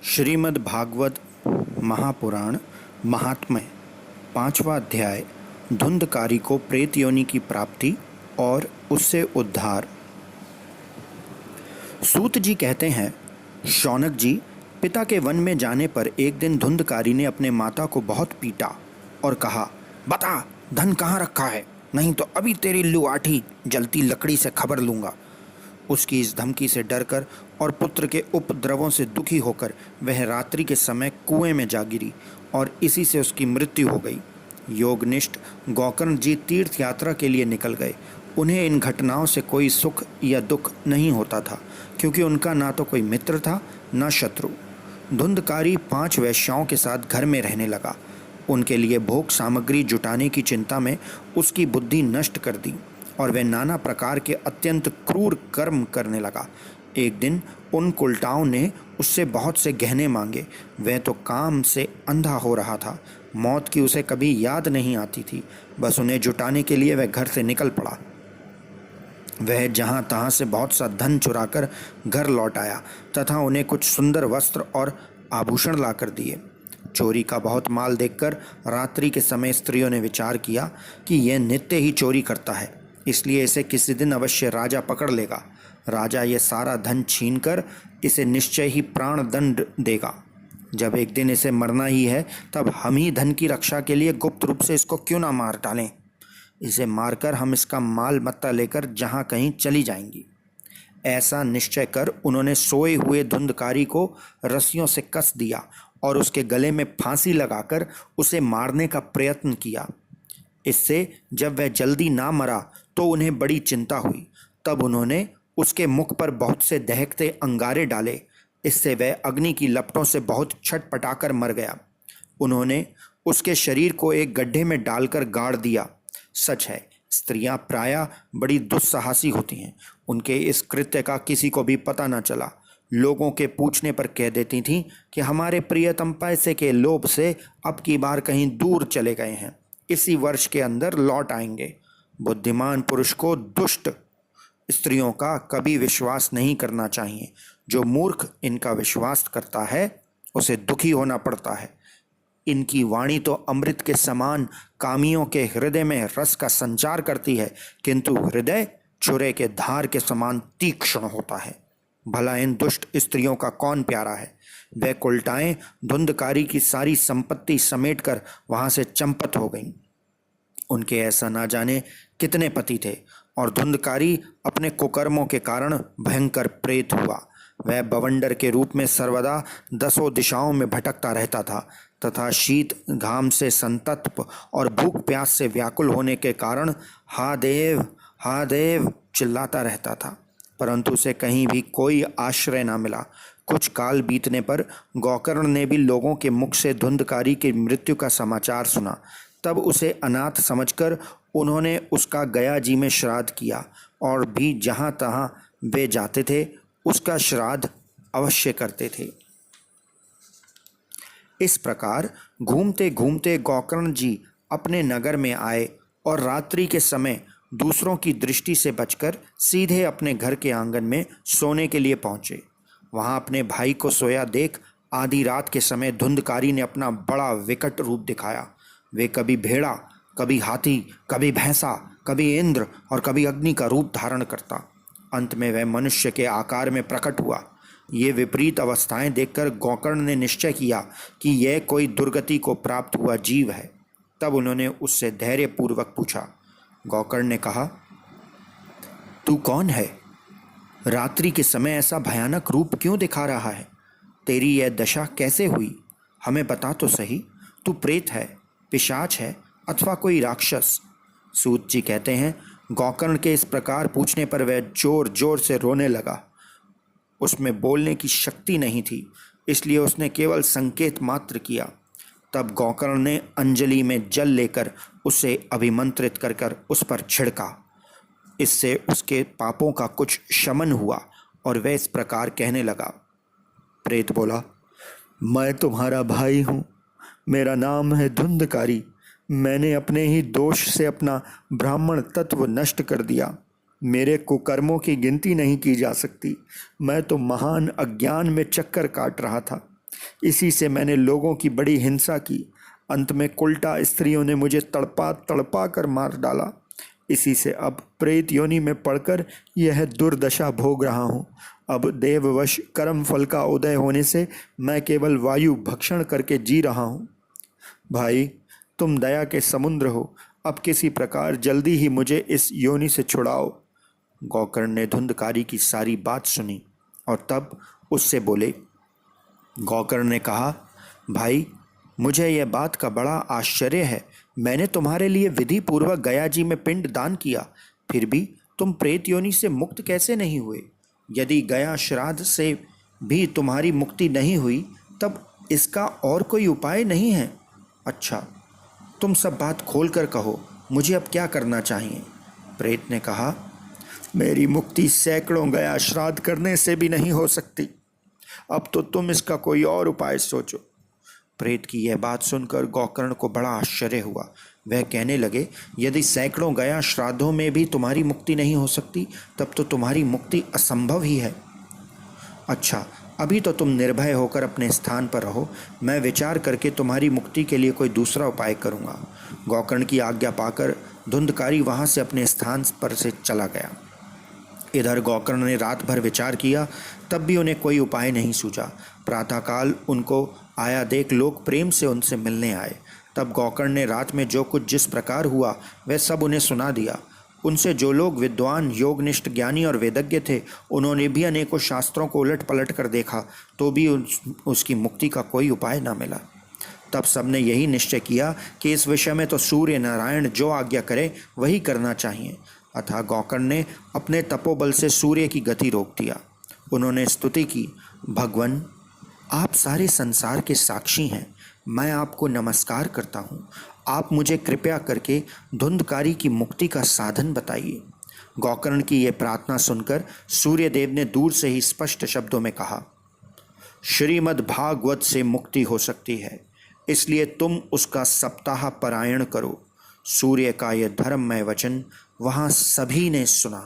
श्रीमद् भागवत महापुराण महात्म्य 5वां अध्याय धुंधकारी को प्रेत योनि की प्राप्ति और उससे उद्धार। सूत जी कहते हैं, शौनक जी, पिता के वन में जाने पर एक दिन धुंधकारी ने अपने माता को बहुत पीटा और कहा, बता धन कहाँ रखा है, नहीं तो अभी तेरी लुआठी जलती लकड़ी से खबर लूँगा। उसकी इस धमकी से डरकर और पुत्र के उपद्रवों से दुखी होकर वह रात्रि के समय कुएं में जा गिरी और इसी से उसकी मृत्यु हो गई। योगनिष्ठ गोकर्ण जी तीर्थ यात्रा के लिए निकल गए। उन्हें इन घटनाओं से कोई सुख या दुख नहीं होता था, क्योंकि उनका ना तो कोई मित्र था न शत्रु। धुंधकारी 5 वैश्याओं के साथ घर में रहने लगा। उनके लिए भोग सामग्री जुटाने की चिंता में उसकी बुद्धि नष्ट कर दी और वह नाना प्रकार के अत्यंत क्रूर कर्म करने लगा। एक दिन उन कुलटाओं ने उससे बहुत से गहने मांगे। वह तो काम से अंधा हो रहा था। मौत की उसे कभी याद नहीं आती थी। बस उन्हें जुटाने के लिए वह घर से निकल पड़ा। वह जहाँ तहाँ से बहुत सा धन चुराकर घर लौट आया तथा उन्हें कुछ सुंदर वस्त्र और आभूषण लाकर दिए। चोरी का बहुत माल देखकर रात्रि के समय स्त्रियों ने विचार किया कि यह नित्य ही चोरी करता है, इसलिए इसे किसी दिन अवश्य राजा पकड़ लेगा। राजा ये सारा धन छीनकर इसे निश्चय ही प्राण दंड देगा। जब एक दिन इसे मरना ही है, तब हम ही धन की रक्षा के लिए गुप्त रूप से इसको क्यों ना मार डालें। इसे मारकर हम इसका माल मत्ता लेकर जहाँ कहीं चली जाएंगी। ऐसा निश्चय कर उन्होंने सोए हुए धुंधकारी को रस्सियों से कस दिया और उसके गले में फांसी लगाकर उसे मारने का प्रयत्न किया। इससे जब वह जल्दी ना मरा तो उन्हें बड़ी चिंता हुई। तब उन्होंने उसके मुख पर बहुत से दहकते अंगारे डाले। इससे वह अग्नि की लपटों से बहुत छटपटाकर मर गया। उन्होंने उसके शरीर को एक गड्ढे में डालकर गाड़ दिया। सच है, स्त्रियां प्रायः बड़ी दुस्साहसी होती हैं। उनके इस कृत्य का किसी को भी पता न चला। लोगों के पूछने पर कह देती थीं कि हमारे प्रियतम पैसे के लोभ से अब की बार कहीं दूर चले गए हैं, इसी वर्ष के अंदर लौट आएंगे। बुद्धिमान पुरुष को दुष्ट स्त्रियों का कभी विश्वास नहीं करना चाहिए। जो मूर्ख इनका विश्वास करता है उसे दुखी होना पड़ता है। इनकी वाणी तो अमृत के समान कामियों के हृदय में रस का संचार करती है, किंतु हृदय छुरे के धार के समान तीक्ष्ण होता है। भला इन दुष्ट स्त्रियों का कौन प्यारा है। वह कुलटाएं धुंधकारी की सारी संपत्ति समेटकर वहां से चंपत हो गईं। उनके ऐसा ना जाने कितने पति थे और धुंधकारी अपने कुकर्मों के कारण भयंकर प्रेत हुआ। वह बवंडर के रूप में सर्वदा 10 दिशाओं में भटकता रहता था तथा शीत घाम से संतप्त और भूख प्यास से व्याकुल होने के कारण हा देव चिल्लाता रहता था, परंतु उसे कहीं भी कोई आश्रय ना मिला। कुछ काल बीतने पर गोकर्ण ने भी लोगों के मुख से धुंधकारी की मृत्यु का समाचार सुना। तब उसे अनाथ समझकर उन्होंने उसका गया जी में श्राद्ध किया और भी जहाँ तहाँ वे जाते थे उसका श्राद्ध अवश्य करते थे। इस प्रकार घूमते घूमते गोकर्ण जी अपने नगर में आए और रात्रि के समय दूसरों की दृष्टि से बचकर सीधे अपने घर के आंगन में सोने के लिए पहुँचे। वहाँ अपने भाई को सोया देख आधी रात के समय धुंधकारी ने अपना बड़ा विकट रूप दिखाया। वे कभी भेड़ा, कभी हाथी, कभी भैंसा, कभी इंद्र और कभी अग्नि का रूप धारण करता। अंत में वह मनुष्य के आकार में प्रकट हुआ। ये विपरीत अवस्थाएं देखकर गोकर्ण ने निश्चय किया कि यह कोई दुर्गति को प्राप्त हुआ जीव है। तब उन्होंने उससे धैर्यपूर्वक पूछा। गोकर्ण ने कहा, तू कौन है? रात्रि के समय ऐसा भयानक रूप क्यों दिखा रहा है? तेरी यह दशा कैसे हुई? हमें बता तो सही। तू प्रेत है, पिशाच है अथवा कोई राक्षस? सूत जी कहते हैं, गोकर्ण के इस प्रकार पूछने पर वह जोर जोर से रोने लगा। उसमें बोलने की शक्ति नहीं थी, इसलिए उसने केवल संकेत मात्र किया। तब गोकर्ण ने अंजलि में जल लेकर उसे अभिमंत्रित कर कर उस पर छिड़का। इससे उसके पापों का कुछ शमन हुआ और वह इस प्रकार कहने लगा। प्रेत बोला, मैं तुम्हारा भाई हूँ, मेरा नाम है धुंधकारी। मैंने अपने ही दोष से अपना ब्राह्मण तत्व नष्ट कर दिया। मेरे कुकर्मों की गिनती नहीं की जा सकती। मैं तो महान अज्ञान में चक्कर काट रहा था। इसी से मैंने लोगों की बड़ी हिंसा की। अंत में उल्टा स्त्रियों ने मुझे तड़पा तड़पा कर मार डाला। इसी से अब प्रेत योनि में पड़कर यह दुर्दशा भोग रहा हूँ। अब देववश कर्म फल का उदय होने से मैं केवल वायु भक्षण करके जी रहा हूँ। भाई, तुम दया के समुद्र हो, अब किसी प्रकार जल्दी ही मुझे इस योनि से छुड़ाओ। गौकर्ण ने धुंधकारी की सारी बात सुनी और तब उससे बोले। गौकर्ण ने कहा, भाई, मुझे यह बात का बड़ा आश्चर्य है। मैंने तुम्हारे लिए विधि पूर्वक गया जी में पिंड दान किया, फिर भी तुम प्रेत योनि से मुक्त कैसे नहीं हुए? यदि गया श्राद्ध से भी तुम्हारी मुक्ति नहीं हुई, तब इसका और कोई उपाय नहीं है? अच्छा, तुम सब बात खोल कर कहो, मुझे अब क्या करना चाहिए? प्रेत ने कहा, मेरी मुक्ति सैकड़ों गया श्राद्ध करने से भी नहीं हो सकती। अब तो तुम इसका कोई और उपाय सोचो। प्रेत की यह बात सुनकर गौकर्ण को बड़ा आश्चर्य हुआ। वह कहने लगे, यदि सैकड़ों गया श्राद्धों में भी तुम्हारी मुक्ति नहीं हो सकती, तब तो तुम्हारी मुक्ति असंभव ही है। अच्छा, अभी तो तुम निर्भय होकर अपने स्थान पर रहो, मैं विचार करके तुम्हारी मुक्ति के लिए कोई दूसरा उपाय करूँगा। गौकर्ण की आज्ञा पाकर धुंधकारी वहाँ से अपने स्थान पर से चला गया। इधर गौकर्ण ने रात भर विचार किया, तब भी उन्हें कोई उपाय नहीं सूझा। प्रातःकाल उनको आया देख लोग प्रेम से उनसे मिलने आए। तब गौकर्ण ने रात में जो कुछ जिस प्रकार हुआ वह सब उन्हें सुना दिया। उनसे जो लोग विद्वान, योगनिष्ठ, ज्ञानी और वेदज्ञ थे, उन्होंने भी अनेकों शास्त्रों को उलट पलट कर देखा, तो भी उसकी मुक्ति का कोई उपाय न मिला। तब सबने यही निश्चय किया कि इस विषय में तो सूर्य नारायण जो आज्ञा करे वही करना चाहिए। अतः गौकर्ण ने अपने तपोबल से सूर्य की गति रोक दिया। उन्होंने स्तुति की, भगवान, आप सारे संसार के साक्षी हैं, मैं आपको नमस्कार करता हूँ। आप मुझे कृपया करके धुंधकारी की मुक्ति का साधन बताइए। गौकर्ण की यह प्रार्थना सुनकर सूर्यदेव ने दूर से ही स्पष्ट शब्दों में कहा, श्रीमद् भागवत से मुक्ति हो सकती है, इसलिए तुम उसका सप्ताह पारायण करो। सूर्य का यह धर्ममय वचन वहाँ सभी ने सुना।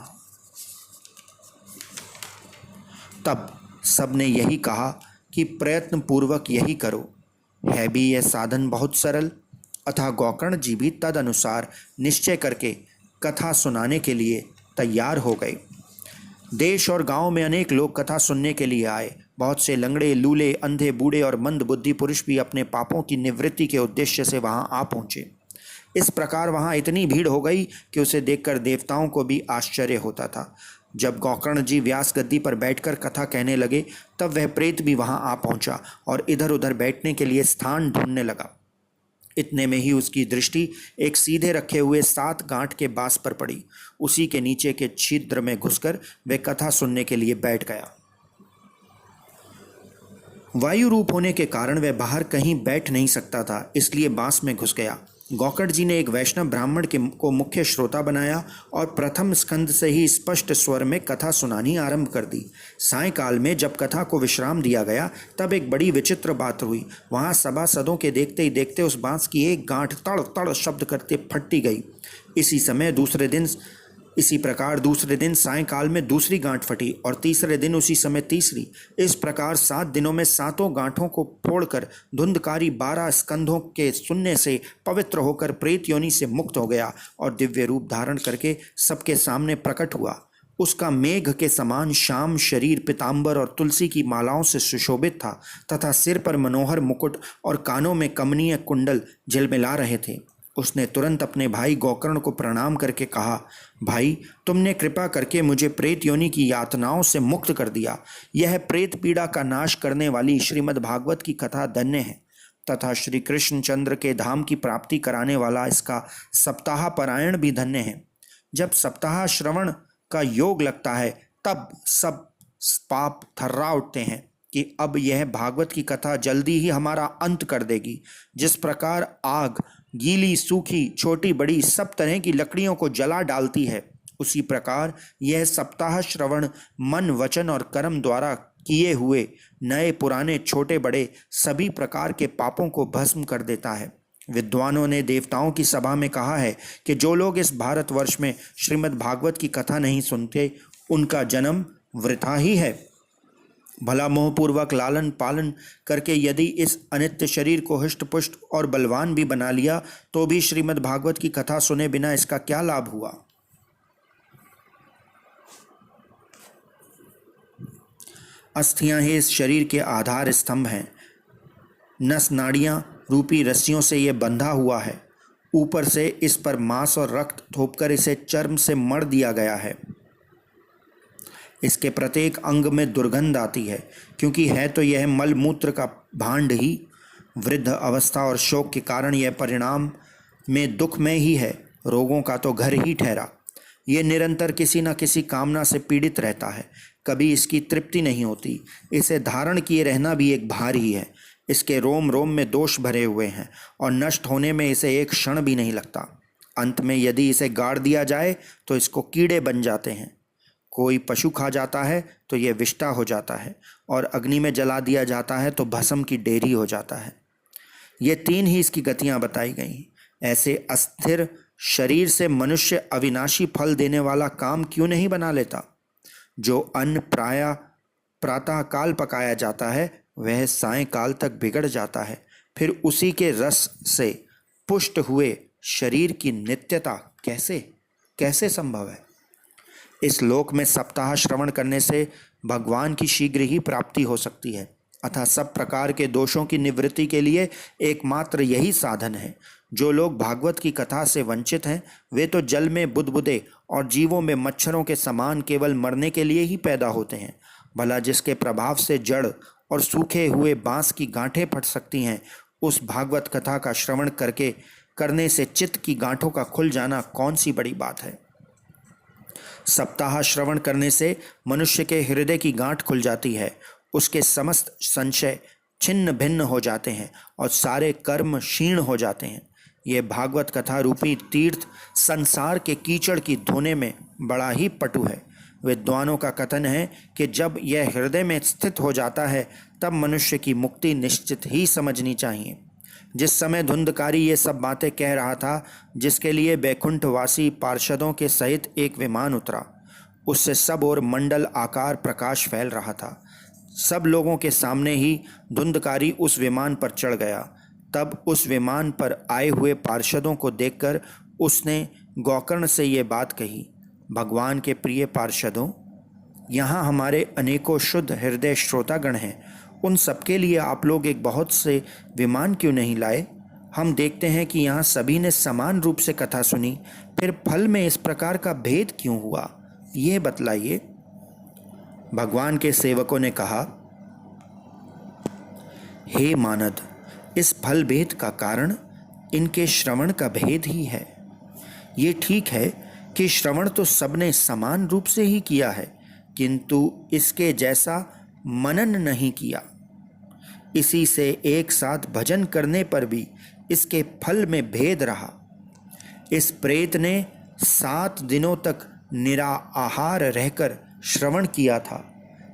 तब सबने यही कहा कि प्रयत्न पूर्वक यही करो, है भी यह साधन बहुत सरल। अतः गौकर्ण जी भी तदनुसार निश्चय करके कथा सुनाने के लिए तैयार हो गए। देश और गांव में अनेक लोग कथा सुनने के लिए आए। बहुत से लंगड़े, लूले, अंधे, बूढ़े और मंद बुद्धि पुरुष भी अपने पापों की निवृत्ति के उद्देश्य से वहां आ पहुंचे। इस प्रकार वहां इतनी भीड़ हो गई कि उसे देखकर देवताओं को भी आश्चर्य होता था। जब गौकर्ण जी व्यास गद्दी पर बैठकर कथा कहने लगे, तब वह प्रेत भी वहां आ पहुंचा और इधर उधर बैठने के लिए स्थान ढूंढने लगा। इतने में ही उसकी दृष्टि एक सीधे रखे हुए 7 गांठ के बांस पर पड़ी। उसी के नीचे के छिद्र में घुसकर वह कथा सुनने के लिए बैठ गया। वायु रूप होने के कारण वह बाहर कहीं बैठ नहीं सकता था, इसलिए बांस में घुस गया। गौकर्ण जी ने एक वैष्णव ब्राह्मण को मुख्य श्रोता बनाया और प्रथम स्कंद से ही स्पष्ट स्वर में कथा सुनानी आरंभ कर दी। सायंकाल में जब कथा को विश्राम दिया गया, तब एक बड़ी विचित्र बात हुई। वहाँ सभासदों के देखते ही देखते उस बांस की एक गांठ तड़ तड़ शब्द करते फटती गई। इसी प्रकार दूसरे दिन सायंकाल में दूसरी गांठ फटी और तीसरे दिन उसी समय तीसरी। इस प्रकार 7 दिनों में 7 गांठों को फोड़कर धुंधकारी 12 स्कंधों के सुनने से पवित्र होकर प्रेत योनि से मुक्त हो गया और दिव्य रूप धारण करके सबके सामने प्रकट हुआ। उसका मेघ के समान श्याम शरीर पीताम्बर और तुलसी की मालाओं से सुशोभित था तथा सिर पर मनोहर मुकुट और कानों में कमनीय कुंडल झिलमिला रहे थे। उसने तुरंत अपने भाई गौकर्ण को प्रणाम करके कहा, भाई, तुमने कृपा करके मुझे प्रेत योनि की यातनाओं से मुक्त कर दिया। यह प्रेत पीड़ा का नाश करने वाली श्रीमद् भागवत की कथा धन्य है तथा श्री कृष्णचंद्र के धाम की प्राप्ति कराने वाला इसका सप्ताह पारायण भी धन्य है। जब सप्ताह श्रवण का योग लगता है, तब सब पाप थर्रा उठते हैं कि अब यह भागवत की कथा जल्दी ही हमारा अंत कर देगी। जिस प्रकार आग गीली, सूखी, छोटी बड़ी सब तरह की लकड़ियों को जला डालती है, उसी प्रकार यह सप्ताह श्रवण मन, वचन और कर्म द्वारा किए हुए नए पुराने छोटे बड़े सभी प्रकार के पापों को भस्म कर देता है। विद्वानों ने देवताओं की सभा में कहा है कि जो लोग इस भारतवर्ष में श्रीमद् भागवत की कथा नहीं सुनते, उनका जन्म वृथा ही है। भला मोहपूर्वक लालन पालन करके यदि इस अनित्य शरीर को हृष्ट पुष्ट और बलवान भी बना लिया तो भी श्रीमद् भागवत की कथा सुने बिना इसका क्या लाभ हुआ। अस्थियां ही इस शरीर के आधार स्तंभ हैं। नस नाड़ियां रूपी रस्सियों से ये बंधा हुआ है। ऊपर से इस पर मांस और रक्त थोपकर इसे चर्म से मढ़ दिया गया है। इसके प्रत्येक अंग में दुर्गंध आती है, क्योंकि है तो यह मल मूत्र का भांड ही। वृद्ध अवस्था और शोक के कारण यह परिणाम में दुख में ही है, रोगों का तो घर ही ठहरा। ये निरंतर किसी न किसी कामना से पीड़ित रहता है, कभी इसकी तृप्ति नहीं होती। इसे धारण किए रहना भी एक भार ही है। इसके रोम रोम में दोष भरे हुए हैं और नष्ट होने में इसे एक क्षण भी नहीं लगता। अंत में यदि इसे गाड़ दिया जाए तो इसको कीड़े बन जाते हैं। कोई पशु खा जाता है तो ये विष्ठा हो जाता है, और अग्नि में जला दिया जाता है तो भस्म की डेरी हो जाता है। ये तीन ही इसकी गतियां बताई गई। ऐसे अस्थिर शरीर से मनुष्य अविनाशी फल देने वाला काम क्यों नहीं बना लेता। जो अन्न प्रातः काल पकाया जाता है वह सायंकाल तक बिगड़ जाता है, फिर उसी के रस से पुष्ट हुए शरीर की नित्यता कैसे संभव है। इस लोक में सप्ताह श्रवण करने से भगवान की शीघ्र ही प्राप्ति हो सकती है, अतः सब प्रकार के दोषों की निवृत्ति के लिए एकमात्र यही साधन है। जो लोग भागवत की कथा से वंचित हैं वे तो जल में बुदबुदे और जीवों में मच्छरों के समान केवल मरने के लिए ही पैदा होते हैं। भला जिसके प्रभाव से जड़ और सूखे हुए बांस की गांठें फट सकती हैं, उस भागवत कथा का श्रवण करने से चित्त की गांठों का खुल जाना कौन सी बड़ी बात है। सप्ताह श्रवण करने से मनुष्य के हृदय की गांठ खुल जाती है, उसके समस्त संशय छिन्न भिन्न हो जाते हैं और सारे कर्म क्षीण हो जाते हैं। ये भागवत कथा रूपी तीर्थ संसार के कीचड़ की धोने में बड़ा ही पटु है। विद्वानों का कथन है कि जब यह हृदय में स्थित हो जाता है तब मनुष्य की मुक्ति निश्चित ही समझनी चाहिए। जिस समय धुंधकारी ये सब बातें कह रहा था, जिसके लिए बैकुंठवासी पार्षदों के सहित एक विमान उतरा, उससे सब ओर मंडल आकार प्रकाश फैल रहा था। सब लोगों के सामने ही धुंधकारी उस विमान पर चढ़ गया। तब उस विमान पर आए हुए पार्षदों को देखकर उसने गोकर्ण से ये बात कही, भगवान के प्रिय पार्षदों, यहाँ हमारे अनेकों शुद्ध हृदय श्रोतागण हैं, उन सबके लिए आप लोग एक बहुत से विमान क्यों नहीं लाए। हम देखते हैं कि यहाँ सभी ने समान रूप से कथा सुनी, फिर फल में इस प्रकार का भेद क्यों हुआ, ये बतलाइए। भगवान के सेवकों ने कहा, हे मानद, इस फल भेद का कारण इनके श्रवण का भेद ही है। ये ठीक है कि श्रवण तो सबने समान रूप से ही किया है, किंतु इसके जैसा मनन नहीं किया। इसी से एक साथ भजन करने पर भी इसके फल में भेद रहा। इस प्रेत ने 7 दिनों तक निराहार रहकर श्रवण किया था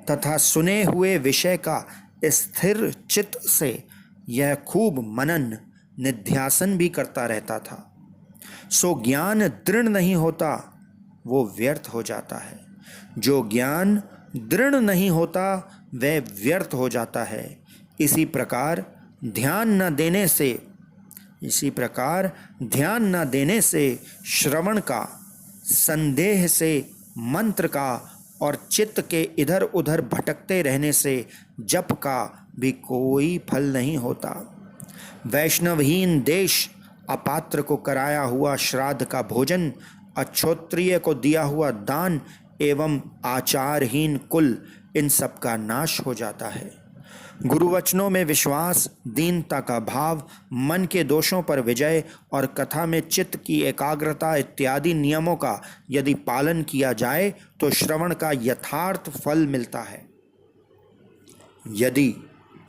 तथा सुने हुए विषय का स्थिर चित्त से यह खूब मनन निध्यासन भी करता रहता था। सो ज्ञान दृढ़ नहीं होता, वो व्यर्थ हो जाता है। जो ज्ञान दृढ़ नहीं होता वह व्यर्थ हो जाता है। इसी प्रकार ध्यान न देने से श्रवण का, संदेह से मंत्र का और चित्त के इधर उधर भटकते रहने से जप का भी कोई फल नहीं होता। वैष्णवहीन देश, अपात्र को कराया हुआ श्राद्ध का भोजन, अक्षोत्रिय को दिया हुआ दान एवं आचारहीन कुल, इन सब का नाश हो जाता है। गुरुवचनों में विश्वास, दीनता का भाव, मन के दोषों पर विजय और कथा में चित्त की एकाग्रता इत्यादि नियमों का यदि पालन किया जाए तो श्रवण का यथार्थ फल मिलता है। यदि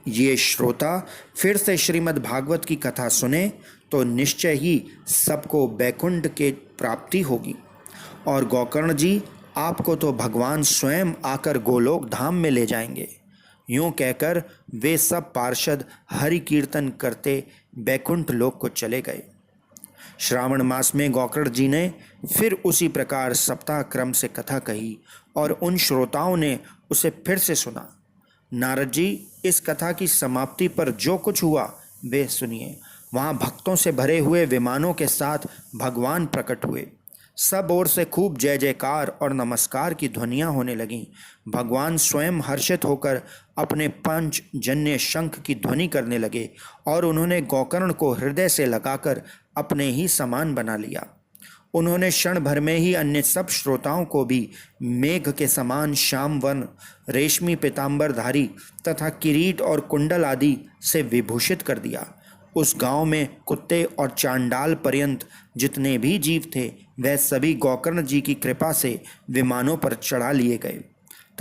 ये श्रोता फिर से श्रीमद् भागवत की कथा सुने तो निश्चय ही सबको बैकुंठ के प्राप्ति होगी, और गोकर्ण जी आपको तो भगवान स्वयं आकर गोलोक धाम में ले जाएंगे। यूं कहकर वे सब पार्षद हरि कीर्तन करते बैकुंठ लोक को चले गए। श्रावण मास में गोकर्ण जी ने फिर उसी प्रकार सप्ताह क्रम से कथा कही और उन श्रोताओं ने उसे फिर से सुना। नारद जी, इस कथा की समाप्ति पर जो कुछ हुआ वे सुनिए। वहाँ भक्तों से भरे हुए विमानों के साथ भगवान प्रकट हुए। सब ओर से खूब जय जयकार और नमस्कार की ध्वनियाँ होने लगीं। भगवान स्वयं हर्षित होकर अपने पंचजन्य शंख की ध्वनि करने लगे और उन्होंने गोकर्ण को हृदय से लगाकर अपने ही समान बना लिया। उन्होंने क्षण भर में ही अन्य सब श्रोताओं को भी मेघ के समान श्याम वर्ण, रेशमी पीताम्बरधारी तथा किरीट और कुंडल आदि से विभूषित कर दिया। उस गांव में कुत्ते और चांडाल पर्यंत जितने भी जीव थे वह सभी गोकर्ण जी की कृपा से विमानों पर चढ़ा लिए गए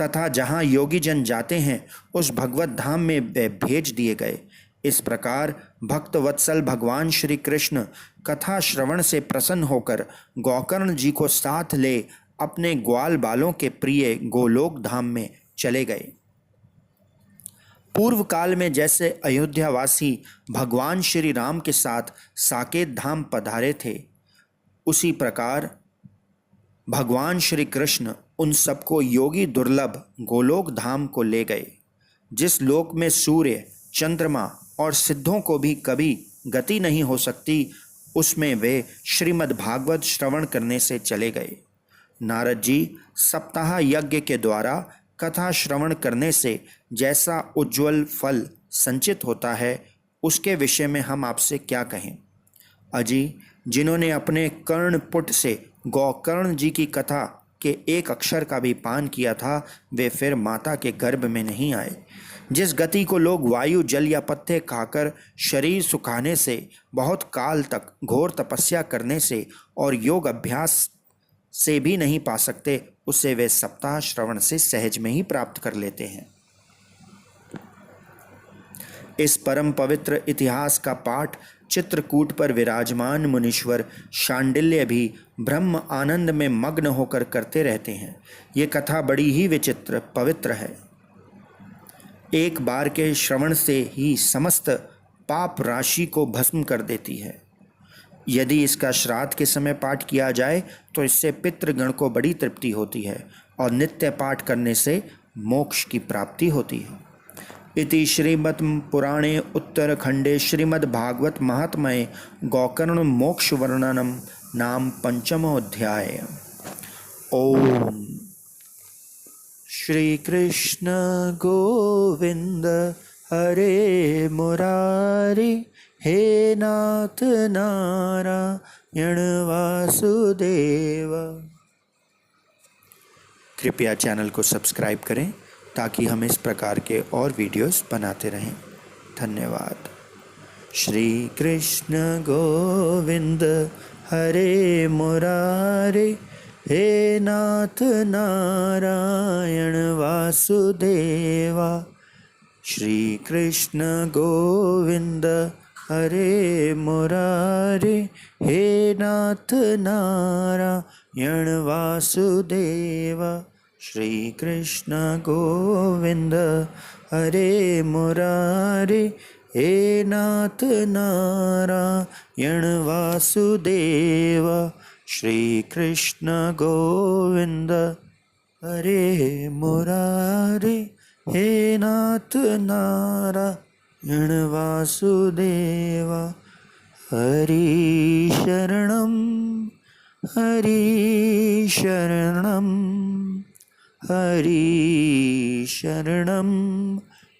तथा जहाँ योगी जन जाते हैं उस भगवत धाम में वे भेज दिए गए। इस प्रकार भक्त वत्सल भगवान श्री कृष्ण कथा श्रवण से प्रसन्न होकर गोकर्ण जी को साथ ले अपने ग्वाल बालों के प्रिय गोलोक धाम में चले गए। पूर्व काल में जैसे अयोध्यावासी भगवान श्री राम के साथ साकेत धाम पधारे थे, उसी प्रकार भगवान श्री कृष्ण उन सबको योगी दुर्लभ गोलोक धाम को ले गए, जिस लोक में सूर्य, चंद्रमा और सिद्धों को भी कभी गति नहीं हो सकती, उसमें वे श्रीमद् भागवत श्रवण करने से चले गए। नारद जी, सप्ताह यज्ञ के द्वारा कथा श्रवण करने से जैसा उज्ज्वल फल संचित होता है, उसके विषय में हम आपसे क्या कहें। अजी, जिन्होंने अपने कर्णपुट से गोकर्ण जी की कथा के एक अक्षर का भी पान किया था, वे फिर माता के गर्भ में नहीं आए। जिस गति को लोग वायु, जल या पत्ते खाकर शरीर सुखाने से, बहुत काल तक घोर तपस्या करने से और योग अभ्यास से भी नहीं पा सकते, उसे वे सप्ताह श्रवण से सहज में ही प्राप्त कर लेते हैं। इस परम पवित्र इतिहास का पाठ चित्रकूट पर विराजमान मुनीश्वर शांडिल्य भी ब्रह्म आनंद में मग्न होकर करते रहते हैं। ये कथा बड़ी ही विचित्र पवित्र है। एक बार के श्रवण से ही समस्त पाप राशि को भस्म कर देती है। यदि इसका श्राद्ध के समय पाठ किया जाए तो इससे पितृगण को बड़ी तृप्ति होती है और नित्य पाठ करने से मोक्ष की प्राप्ति होती है। इति श्रीमद् पुराणे उत्तरखंडे श्रीमद् भागवत महात्म्ये गोकर्ण मोक्ष वर्णनम नाम पंचमोऽध्याय। ओम श्री कृष्ण गोविंद हरे मुरारी, हे नाथ नारायण वासुदेव। कृपया चैनल को सब्सक्राइब करें ताकि हम इस प्रकार के और वीडियोस बनाते रहें। धन्यवाद। श्री कृष्ण गोविंद हरे मुरारी, हे नाथ नारायण वासुदेवा। श्री कृष्ण गोविंद हरे मुरारी, हे नाथ नारायण वासुदेवा। श्री कृष्ण गोविंद हरे मुरारी, हे नाथ नारायण वासुदेवा। श्री कृष्ण गोविंद हरे मुरारी, हे नाथ नारायण वासुदेवा। हरि शरणम हरि शरणम हरि शरणम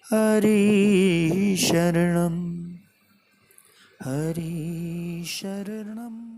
हरि शरणम हरि शरणम।